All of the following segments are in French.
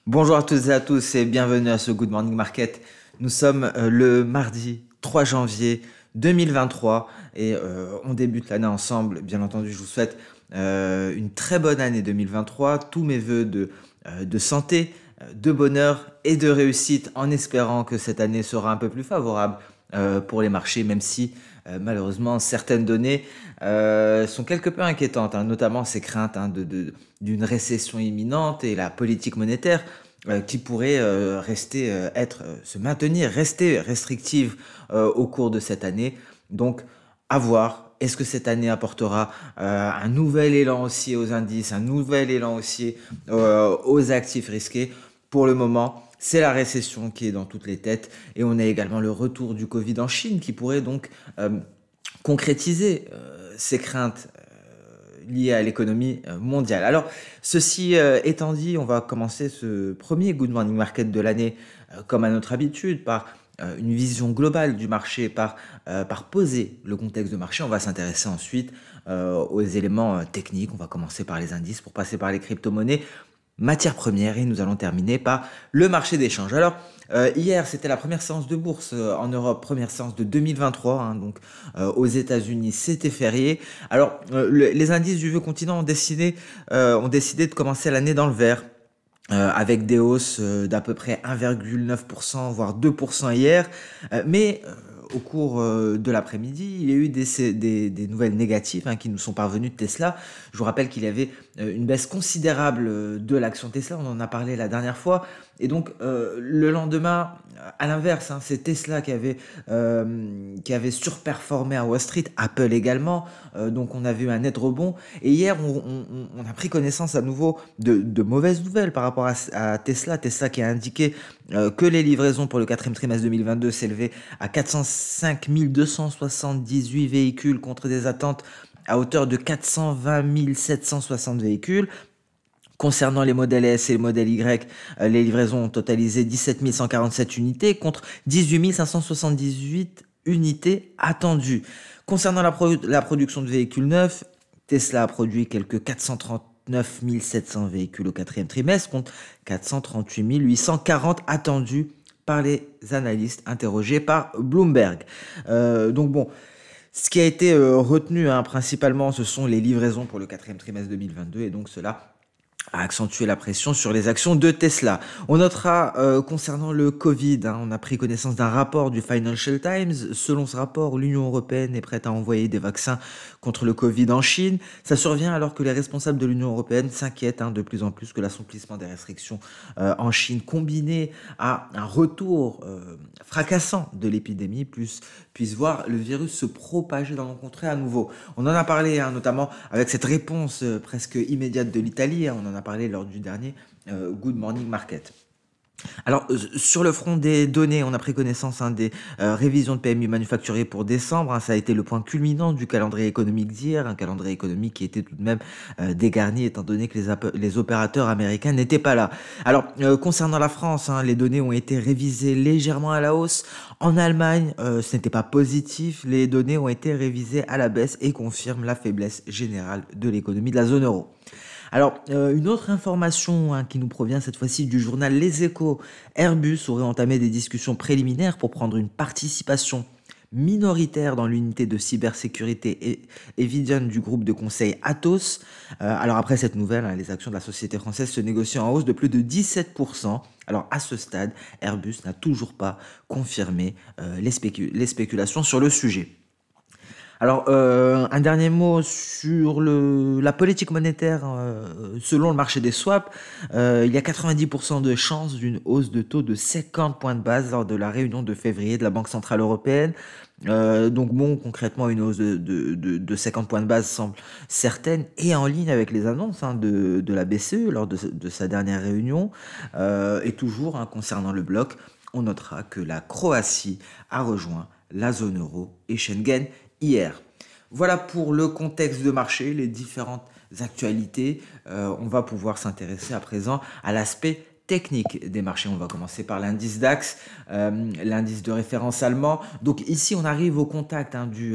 Bonjour à toutes et à tous et bienvenue à ce Good Morning Market. Nous sommes le mardi 3 janvier 2023 et on débute l'année ensemble. Bien entendu, je vous souhaite une très bonne année 2023. Tous mes voeux de santé, de bonheur et de réussite en espérant que cette année sera un peu plus favorable pour les marchés, même si malheureusement certaines données sont quelque peu inquiétantes, hein, notamment ces craintes d'une récession imminente et la politique monétaire qui pourrait se maintenir, rester restrictive au cours de cette année. Donc, à voir. Est-ce que cette année apportera un nouvel élan haussier aux indices, un nouvel élan haussier aux actifs risqués? Pour le moment, c'est la récession qui est dans toutes les têtes et on a également le retour du Covid en Chine qui pourrait donc concrétiser ces craintes liées à l'économie mondiale. Alors, ceci étant dit, on va commencer ce premier Good Morning Market de l'année comme à notre habitude par une vision globale du marché, par poser le contexte de marché. On va s'intéresser ensuite aux éléments techniques. On va commencer par les indices pour passer par les crypto-monnaies, matières premières et nous allons terminer par le marché d'échange. Alors, hier, c'était la première séance de bourse en Europe, première séance de 2023, hein, donc aux États-Unis, c'était férié. Alors, les indices du vieux continent ont décidé de commencer l'année dans le vert. Avec des hausses d'à peu près 1,9%, voire 2% hier. Mais au cours de l'après-midi, il y a eu des nouvelles négatives qui nous sont parvenues de Tesla. Je vous rappelle qu'il y avait une baisse considérable de l'action Tesla, on en a parlé la dernière fois. Et donc, le lendemain, à l'inverse, c'est Tesla qui avait surperformé à Wall Street, Apple également. Donc, on avait eu un net rebond. Et hier, on a pris connaissance à nouveau de mauvaises nouvelles par rapport à Tesla. Tesla qui a indiqué que les livraisons pour le quatrième trimestre 2022 s'élevaient à 405 278 véhicules contre des attentes à hauteur de 420 760 véhicules. Concernant les modèles S et les modèles Y, les livraisons ont totalisé 17 147 unités contre 18 578 unités attendues. Concernant la production de véhicules neufs, Tesla a produit quelques 439 700 véhicules au quatrième trimestre contre 438 840 attendus par les analystes interrogés par Bloomberg. Donc bon, ce qui a été retenu principalement, ce sont les livraisons pour le quatrième trimestre 2022 et donc cela a accentué la pression sur les actions de Tesla. On notera concernant le Covid, on a pris connaissance d'un rapport du Financial Times. Selon ce rapport, l'Union européenne est prête à envoyer des vaccins contre le Covid en Chine. Ça survient alors que les responsables de l'Union européenne s'inquiètent de plus en plus que l'assouplissement des restrictions en Chine, combiné à un retour fracassant de l'épidémie, puisse voir le virus se propager dans nos contrées à nouveau. On en a parlé notamment avec cette réponse presque immédiate de l'Italie. On en a parlé lors du dernier Good Morning Market. Alors, sur le front des données, on a pris connaissance des révisions de PMI manufacturier pour décembre. Ça a été le point culminant du calendrier économique d'hier, un calendrier économique qui était tout de même dégarni étant donné que les opérateurs américains n'étaient pas là. Alors, concernant la France, les données ont été révisées légèrement à la hausse. En Allemagne, ce n'était pas positif. Les données ont été révisées à la baisse et confirment la faiblesse générale de l'économie de la zone euro. Alors, une autre information qui nous provient cette fois-ci du journal Les Échos, Airbus aurait entamé des discussions préliminaires pour prendre une participation minoritaire dans l'unité de cybersécurité Eviden du groupe de conseil Atos. Alors après cette nouvelle, les actions de la société française se négocient en hausse de plus de 17%. Alors à ce stade, Airbus n'a toujours pas confirmé les spéculations sur le sujet. Alors, un dernier mot sur la politique monétaire. Selon le marché des swaps, il y a 90% de chances d'une hausse de taux de 50 points de base lors de la réunion de février de la Banque Centrale Européenne. Donc bon, concrètement, une hausse de 50 points de base semble certaine et en ligne avec les annonces de la BCE lors de sa dernière réunion. Et toujours, concernant le bloc, on notera que la Croatie a rejoint la zone euro et Schengen hier. Voilà pour le contexte de marché, les différentes actualités. On va pouvoir s'intéresser à présent à l'aspect technique des marchés. On va commencer par l'indice DAX, l'indice de référence allemand. Donc ici, on arrive au contact du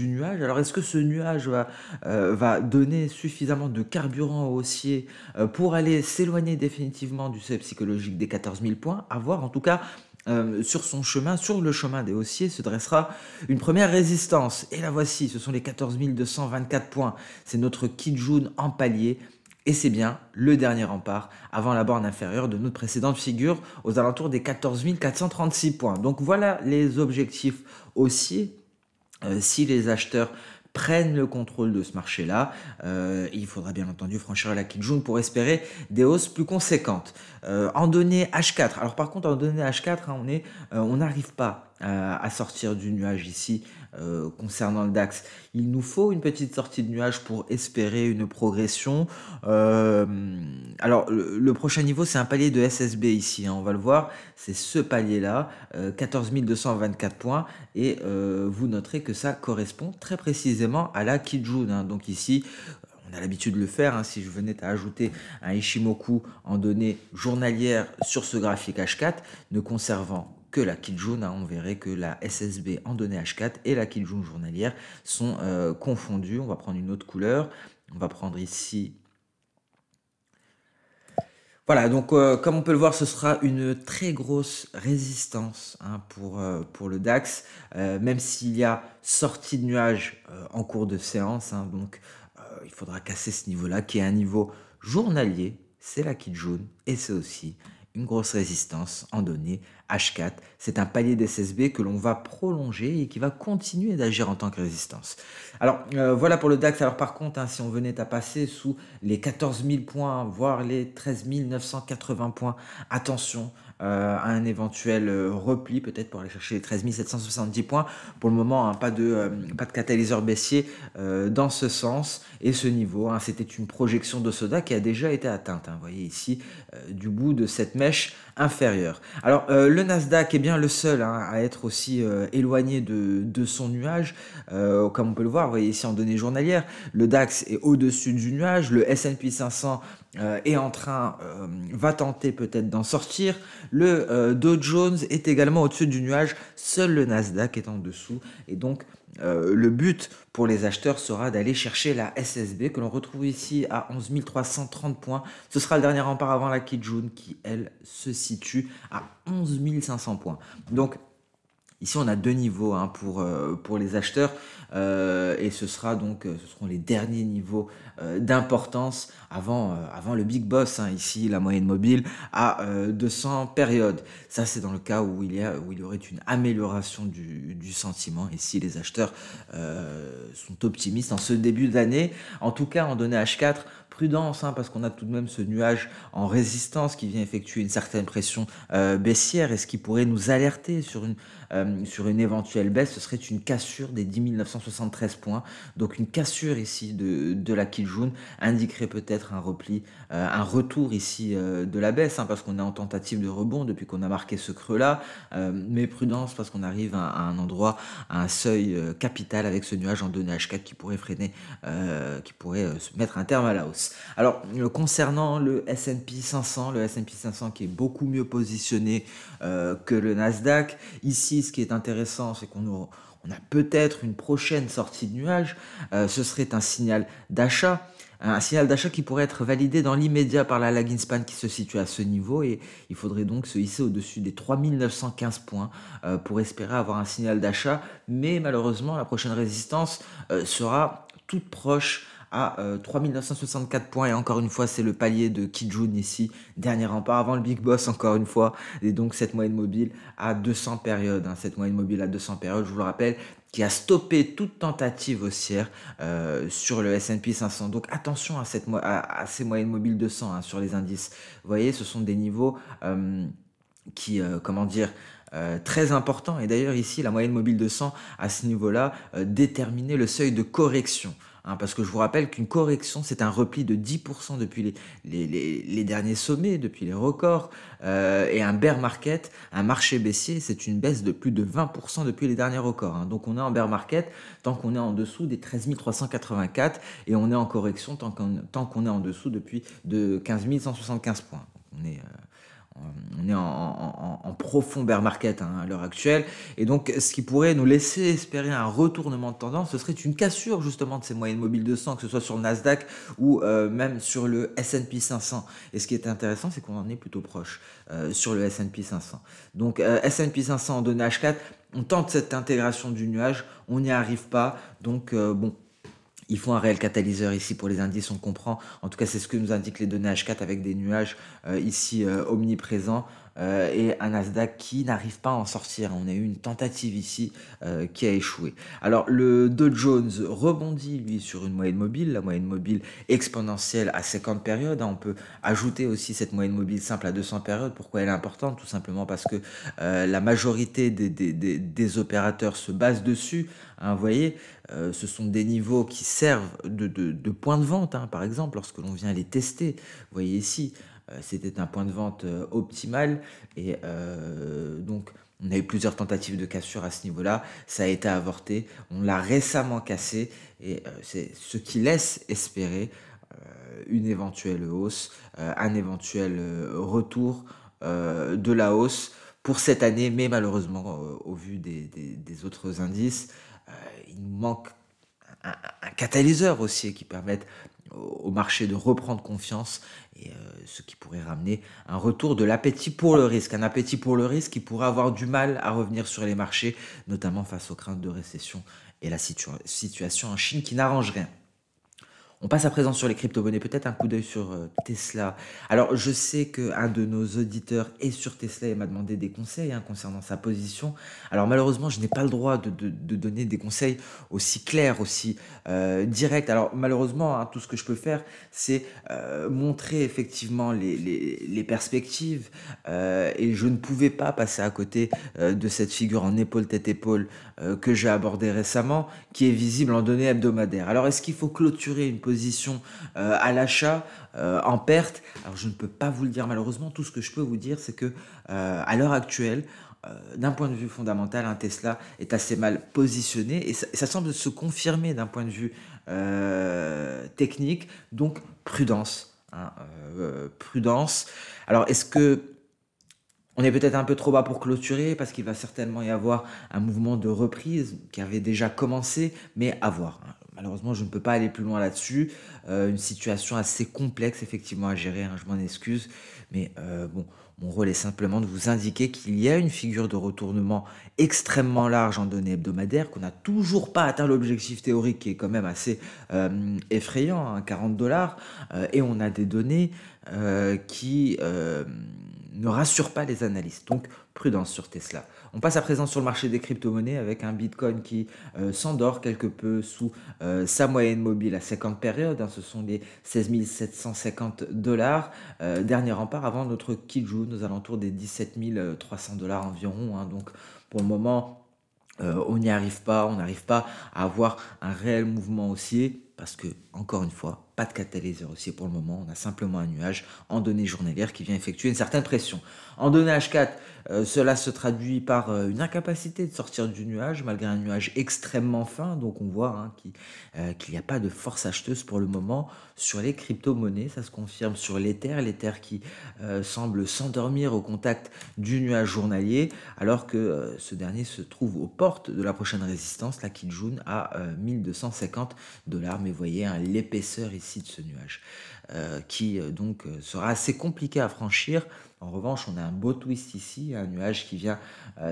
nuage. Alors, est-ce que ce nuage va donner suffisamment de carburant haussier pour aller s'éloigner définitivement du seuil psychologique des 14 000 points? À voir. En tout cas, sur son chemin, sur le chemin des haussiers, se dressera une première résistance. Et la voici, ce sont les 14 224 points. C'est notre Kijun en palier. Et c'est bien le dernier rempart avant la borne inférieure de notre précédente figure aux alentours des 14 436 points. Donc voilà les objectifs haussiers. Si les acheteurs prennent le contrôle de ce marché-là, il faudra bien entendu franchir la Kijun pour espérer des hausses plus conséquentes. En données H4, alors par contre en données H4, hein, on n'arrive pas à sortir du nuage ici concernant le DAX. Il nous faut une petite sortie de nuage pour espérer une progression. Alors le prochain niveau, c'est un palier de SSB ici, hein, on va le voir, c'est ce palier-là, 14 224 points, et vous noterez que ça correspond très précisément à la Kijun, hein. Donc ici, on a l'habitude de le faire, hein. Si je venais à ajouter un Ishimoku en données journalières sur ce graphique H4, ne conservant que la Kijun, hein, on verrait que la SSB en données H4 et la Kijun journalière sont confondues. On va prendre une autre couleur, on va prendre ici. Voilà, donc comme on peut le voir, ce sera une très grosse résistance, hein, pour le DAX, même s'il y a sortie de nuage en cours de séance, hein. Donc il faudra casser ce niveau-là, qui est un niveau journalier, c'est la Kijun, et c'est aussi une grosse résistance en données H4. C'est un palier d'SSB que l'on va prolonger et qui va continuer d'agir en tant que résistance. Alors voilà pour le DAX. Alors par contre, hein, si on venait à passer sous les 14 000 points, voire les 13 980 points, attention à un éventuel repli, peut-être pour aller chercher les 13 770 points. Pour le moment, hein, pas de catalyseur baissier dans ce sens. Et ce niveau, hein, c'était une projection de Soda qui a déjà été atteinte, hein. Vous voyez ici, du bout de cette mèche inférieure. Alors le Nasdaq est bien le seul, hein, à être aussi éloigné de son nuage. Comme on peut le voir, vous voyez ici en données journalières, le DAX est au-dessus du nuage, le S&P 500 est en train, va tenter peut-être d'en sortir. Le Dow Jones est également au-dessus du nuage, seul le Nasdaq est en dessous. Et donc le but pour les acheteurs sera d'aller chercher la SSB que l'on retrouve ici à 11 330 points. Ce sera le dernier rempart avant la Kijun qui, elle, se situe à 11 500 points. Donc ici, on a deux niveaux, hein, pour les acheteurs, et ce seront les derniers niveaux d'importance avant le big boss, hein, ici la moyenne mobile à 200 périodes. Ça, c'est dans le cas où il y aurait une amélioration du sentiment, et si les acheteurs sont optimistes en ce début d'année. En tout cas, en données H4, prudence, hein, parce qu'on a tout de même ce nuage en résistance qui vient effectuer une certaine pression baissière, et ce qui pourrait nous alerter sur une éventuelle baisse, ce serait une cassure des 10 973 points. Donc une cassure ici de la Kijun indiquerait peut-être un repli, un retour ici de la baisse, hein, parce qu'on est en tentative de rebond depuis qu'on a marqué ce creux-là. Mais prudence, parce qu'on arrive à un endroit, à un seuil capital avec ce nuage en données H4 qui pourrait freiner, qui pourrait se mettre un terme à la hausse. Alors concernant le S&P 500, qui est beaucoup mieux positionné que le Nasdaq, ici ce qui est intéressant, c'est qu'on a peut-être une prochaine sortie de nuage. Ce serait un signal d'achat. Un signal d'achat qui pourrait être validé dans l'immédiat par la lagging span qui se situe à ce niveau, et il faudrait donc se hisser au-dessus des 3915 points pour espérer avoir un signal d'achat, mais malheureusement la prochaine résistance sera toute proche à 3964 points, et encore une fois c'est le palier de Kijun ici, dernier rempart avant le big boss encore une fois, et donc cette moyenne mobile à 200 périodes, hein, cette moyenne mobile à 200 périodes, je vous le rappelle, qui a stoppé toute tentative haussière sur le S&P 500. Donc attention à ces moyennes mobiles 200, hein, sur les indices. Vous voyez, ce sont des niveaux qui, très importants. Et d'ailleurs ici, la moyenne mobile 200 à ce niveau-là déterminait le seuil de correction. Hein, parce que je vous rappelle qu'une correction, c'est un repli de 10% depuis les derniers sommets, depuis les records, et un bear market, un marché baissier, c'est une baisse de plus de 20% depuis les derniers records. Hein. Donc on est en bear market tant qu'on est en dessous des 13 384, et on est en correction tant qu'on est en dessous de 15 175 points. Donc on est en profond bear market hein, à l'heure actuelle. Et donc, ce qui pourrait nous laisser espérer un retournement de tendance, ce serait une cassure justement de ces moyennes mobiles de 100, que ce soit sur le Nasdaq ou même sur le S&P 500. Et ce qui est intéressant, c'est qu'on en est plutôt proche sur le S&P 500. Donc, S&P 500 en données H4, on tente cette intégration du nuage, on n'y arrive pas. Donc, bon. Il faut un réel catalyseur ici pour les indices, on comprend. En tout cas, c'est ce que nous indiquent les données H4 avec des nuages ici omniprésents et un Nasdaq qui n'arrive pas à en sortir. On a eu une tentative ici qui a échoué. Alors, le Dow Jones rebondit, lui, sur une moyenne mobile, la moyenne mobile exponentielle à 50 périodes. On peut ajouter aussi cette moyenne mobile simple à 200 périodes. Pourquoi elle est importante? Tout simplement parce que la majorité des opérateurs se basent dessus. Hein, vous voyez, ce sont des niveaux qui servent de point de vente, hein, par exemple, lorsque l'on vient les tester. Vous voyez ici, c'était un point de vente optimal et donc on a eu plusieurs tentatives de cassure à ce niveau-là. Ça a été avorté. On l'a récemment cassé et c'est ce qui laisse espérer une éventuelle hausse, un éventuel retour de la hausse pour cette année, mais malheureusement, au vu des autres indices, il nous manque un catalyseur aussi qui permette au marché de reprendre confiance et ce qui pourrait ramener un retour de l'appétit pour le risque. Un appétit pour le risque qui pourrait avoir du mal à revenir sur les marchés, notamment face aux craintes de récession et la situation en Chine qui n'arrange rien. On passe à présent sur les crypto-monnaies, peut-être un coup d'œil sur Tesla. Alors, je sais qu'un de nos auditeurs est sur Tesla et m'a demandé des conseils hein, concernant sa position. Alors, malheureusement, je n'ai pas le droit de donner des conseils aussi clairs, aussi directs. Alors, malheureusement, hein, tout ce que je peux faire, c'est montrer effectivement les perspectives. Et je ne pouvais pas passer à côté de cette figure en épaule-tête-épaule que j'ai abordée récemment, qui est visible en données hebdomadaires. Alors, est-ce qu'il faut clôturer une position à l'achat en perte? Alors je ne peux pas vous le dire malheureusement. Tout ce que je peux vous dire, c'est que à l'heure actuelle, d'un point de vue fondamental, un Tesla est assez mal positionné et ça semble se confirmer d'un point de vue technique. Donc prudence, hein, prudence. Alors est-ce que on est peut-être un peu trop bas pour clôturer parce qu'il va certainement y avoir un mouvement de reprise qui avait déjà commencé, mais à voir, hein. Malheureusement, je ne peux pas aller plus loin là-dessus. Une situation assez complexe, effectivement, à gérer, hein, je m'en excuse. Mais bon, mon rôle est simplement de vous indiquer qu'il y a une figure de retournement extrêmement large en données hebdomadaires, qu'on n'a toujours pas atteint l'objectif théorique qui est quand même assez effrayant, hein, 40 $. Et on a des données qui ne rassurent pas les analystes. Donc, prudence sur Tesla. On passe à présent sur le marché des crypto-monnaies avec un Bitcoin qui s'endort quelque peu sous sa moyenne mobile à 50 périodes. Hein, ce sont les 16 750 $. Dernier rempart avant notre Kijun aux alentours des 17 300 $ environ. Hein, donc, pour le moment, on n'y arrive pas. On n'arrive pas à avoir un réel mouvement haussier parce que, encore une fois, pas de catalyseur haussier pour le moment. On a simplement un nuage en données journalières qui vient effectuer une certaine pression. En données H4, cela se traduit par une incapacité de sortir du nuage, malgré un nuage extrêmement fin. Donc on voit hein, qu'il n'y a pas de force acheteuse pour le moment sur les crypto-monnaies. Ça se confirme sur l'Ether, l'Ether qui semble s'endormir au contact du nuage journalier, alors que ce dernier se trouve aux portes de la prochaine résistance, la Kijun, à 1250 $. Mais vous voyez hein, l'épaisseur ici de ce nuage, qui donc sera assez compliqué à franchir. En revanche, on a un beau twist ici, un nuage qui vient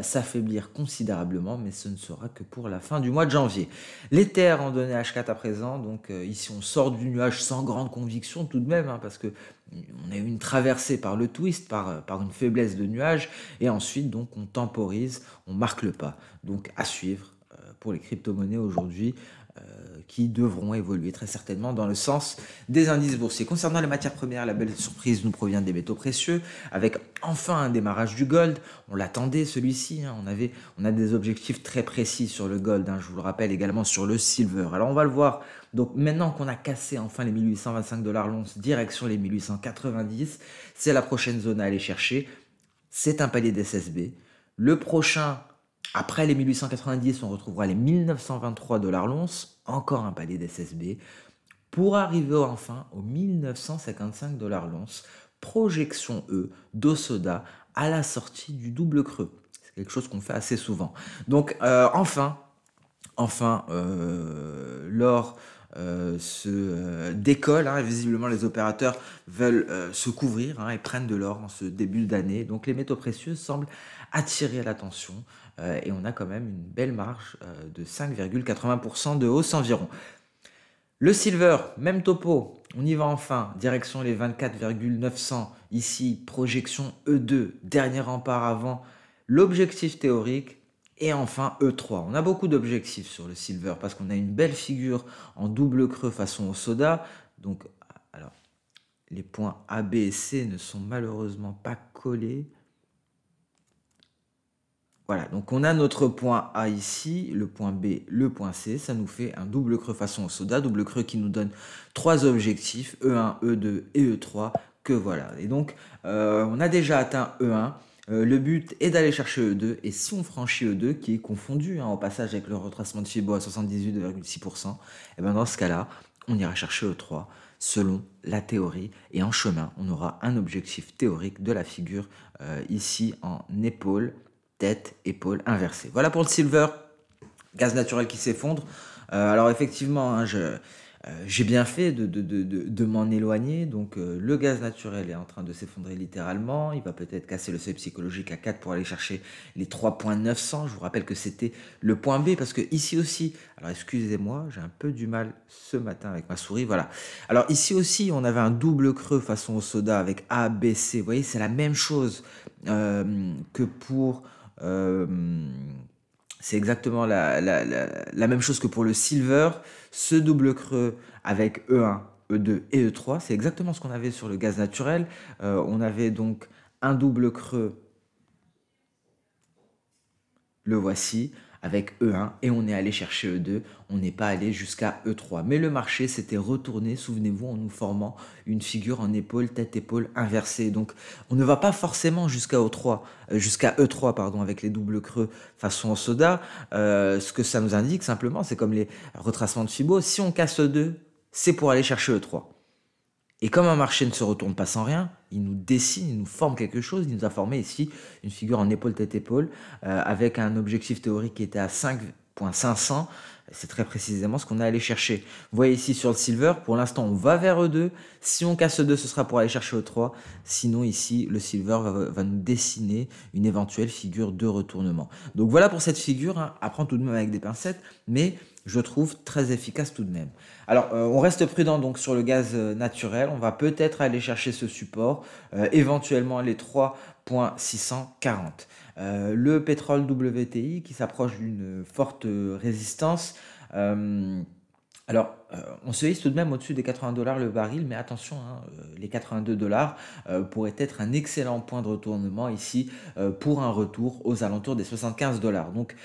s'affaiblir considérablement, mais ce ne sera que pour la fin du mois de janvier. L'Ether en données H4 à présent, donc ici on sort du nuage sans grande conviction tout de même, hein, parce que on a eu une traversée par le twist, par une faiblesse de nuage, et ensuite donc on temporise, on marque le pas. Donc à suivre pour les crypto-monnaies aujourd'hui, qui devront évoluer très certainement dans le sens des indices boursiers. Concernant les matières premières, la belle surprise nous provient des métaux précieux, avec enfin un démarrage du gold. On l'attendait celui-ci, hein. On a des objectifs très précis sur le gold, hein. Je vous le rappelle également sur le silver. Alors on va le voir. Donc maintenant qu'on a cassé enfin les 1825 $ l'once, direction les 1890, c'est la prochaine zone à aller chercher. C'est un palier d'SSB. Le prochain, après les 1890, on retrouvera les 1923 $ l'once, encore un palier d'SSB, pour arriver enfin aux 1955 $ l'once. Projection E d'Osoda à la sortie du double creux. C'est quelque chose qu'on fait assez souvent. Donc enfin, l'or se décolle, hein, visiblement les opérateurs veulent se couvrir, hein, et prennent de l'or en ce début d'année. Donc les métaux précieux semblent attirer l'attention et on a quand même une belle marge de 5,80% de hausse environ. Le silver, même topo, on y va enfin, direction les 24,900, ici projection E2, dernier rempart avant l'objectif théorique, et enfin E3. On a beaucoup d'objectifs sur le silver parce qu'on a une belle figure en double creux façon au soda, donc alors les points A, B et C ne sont malheureusement pas collés. Voilà, donc on a notre point A ici, le point B, le point C, ça nous fait un double creux façon au soda, double creux qui nous donne trois objectifs, E1, E2 et E3, que voilà. Et donc on a déjà atteint E1, le but est d'aller chercher E2, et si on franchit E2, qui est confondu au passage avec le retracement de Fibo à 78,6%, et bien dans ce cas-là, on ira chercher E3 selon la théorie, et en chemin, on aura un objectif théorique de la figure ici en épaule, tête, épaule inversée. Voilà pour le silver, gaz naturel qui s'effondre. Alors effectivement, hein, j'ai bien fait de m'en éloigner. Donc le gaz naturel est en train de s'effondrer littéralement. Il va peut-être casser le seuil psychologique à 4 pour aller chercher les 3,900. Je vous rappelle que c'était le point B parce que ici aussi, alors excusez-moi, j'ai un peu du mal ce matin avec ma souris. Voilà. Alors ici aussi, on avait un double creux façon au soda avec A, B, C. Vous voyez, c'est la même chose que pour... c'est exactement la même chose que pour le silver. Ce double creux avec E1, E2 et E3, c'est exactement ce qu'on avait sur le gaz naturel. On avait donc un double creux, le voici, avec E1, et on est allé chercher E2, on n'est pas allé jusqu'à E3. Mais le marché s'était retourné, souvenez-vous, en nous formant une figure en épaule, tête-épaule inversée. Donc on ne va pas forcément jusqu'à E3 pardon, avec les doubles creux façon au soda. Ce que ça nous indique simplement, c'est comme les retracements de Fibo, si on casse E2, c'est pour aller chercher E3. Et comme un marché ne se retourne pas sans rien, il nous dessine, il nous forme quelque chose. Il nous a formé ici une figure en épaule-tête-épaule avec un objectif théorique qui était à 5,500. C'est très précisément ce qu'on a allé chercher. Vous voyez ici sur le silver, pour l'instant on va vers E2. Si on casse E2, ce sera pour aller chercher E3. Sinon ici, le silver va nous dessiner une éventuelle figure de retournement. Donc voilà pour cette figure, hein, à prendre tout de même avec des pincettes, mais je trouve très efficace tout de même. Alors, on reste prudent donc sur le gaz naturel. On va peut-être aller chercher ce support, éventuellement les 3,640. Le pétrole WTI qui s'approche d'une forte résistance. Alors, on se hisse tout de même au-dessus des 80 $ le baril, mais attention, hein, les 82 $ pourraient être un excellent point de retournement ici pour un retour aux alentours des 75 $. Donc,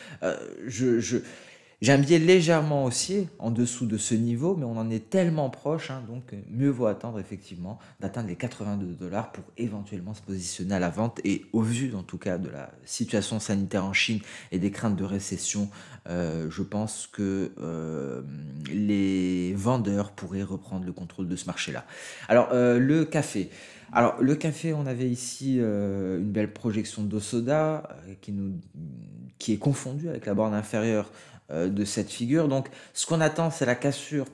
j'ai un biais légèrement haussier en dessous de ce niveau, mais on en est tellement proche, hein, donc mieux vaut attendre effectivement d'atteindre les 82 $ pour éventuellement se positionner à la vente. Et au vu en tout cas de la situation sanitaire en Chine et des craintes de récession, je pense que les vendeurs pourraient reprendre le contrôle de ce marché-là. Alors le café. Alors, le café, on avait ici une belle projection d'eau soda qui est confondue avec la borne inférieure de cette figure. Donc, ce qu'on attend, c'est la cassure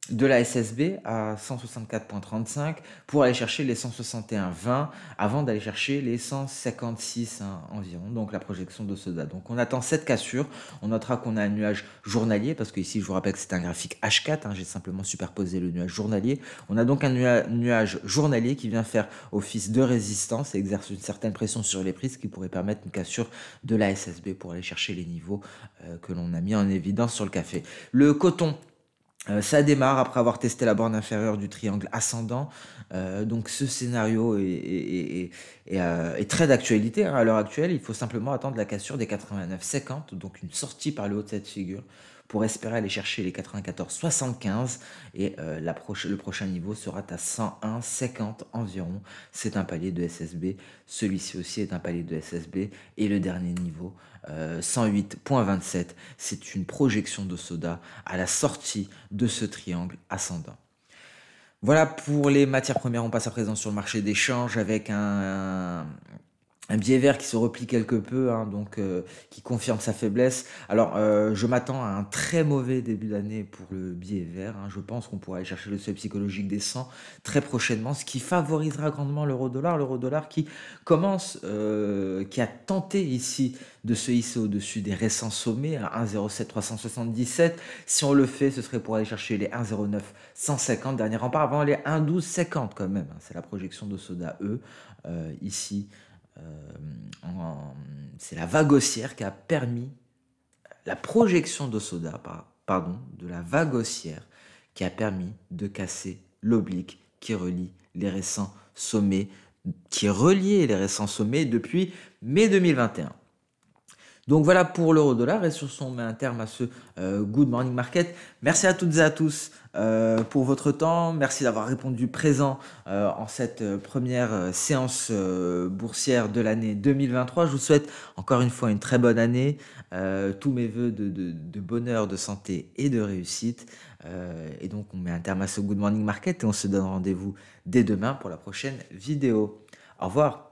de la SSB à 164,35 pour aller chercher les 161,20 avant d'aller chercher les 156 environ, donc la projection de Soda. Donc on attend cette cassure, on notera qu'on a un nuage journalier parce que ici je vous rappelle que c'est un graphique H4, j'ai simplement superposé le nuage journalier. On a donc un nuage journalier qui vient faire office de résistance et exerce une certaine pression sur les prix, ce qui pourrait permettre une cassure de la SSB pour aller chercher les niveaux que l'on a mis en évidence sur le café. Le coton, ça démarre après avoir testé la borne inférieure du triangle ascendant. Donc ce scénario est très d'actualité à l'heure actuelle. Il faut simplement attendre la cassure des 89,50, donc une sortie par le haut de cette figure pour espérer aller chercher les 94,75 et le prochain niveau sera à 101,50 environ. C'est un palier de SSB, celui-ci aussi est un palier de SSB et le dernier niveau 108,27, c'est une projection de Soda à la sortie de ce triangle ascendant. Voilà pour les matières premières. On passe à présent sur le marché des changes avec un Un billet vert qui se replie quelque peu, hein, donc qui confirme sa faiblesse. Alors, je m'attends à un très mauvais début d'année pour le billet vert, hein. Je pense qu'on pourra aller chercher le seuil psychologique des 100 très prochainement, ce qui favorisera grandement l'euro-dollar. L'euro-dollar qui commence, qui a tenté ici de se hisser au-dessus des récents sommets à 1,07 377. Si on le fait, ce serait pour aller chercher les 1,09 150, dernier rempart, avant les 1,12 50 quand même, hein. C'est la projection de Soda E ici. Euh, c'est la vague haussière qui a permis la projection d'Osoda, pardon, de la vague haussière qui a permis de casser l'oblique qui relie les récents sommets, qui reliait les récents sommets depuis mai 2021. Donc voilà pour l'euro-dollar, et sur ce, on met un terme à ce Good Morning Market. Merci à toutes et à tous pour votre temps. Merci d'avoir répondu présent en cette première séance boursière de l'année 2023. Je vous souhaite encore une fois une très bonne année. Tous mes voeux de bonheur, de santé et de réussite. Et donc on met un terme à ce Good Morning Market et on se donne rendez-vous dès demain pour la prochaine vidéo. Au revoir.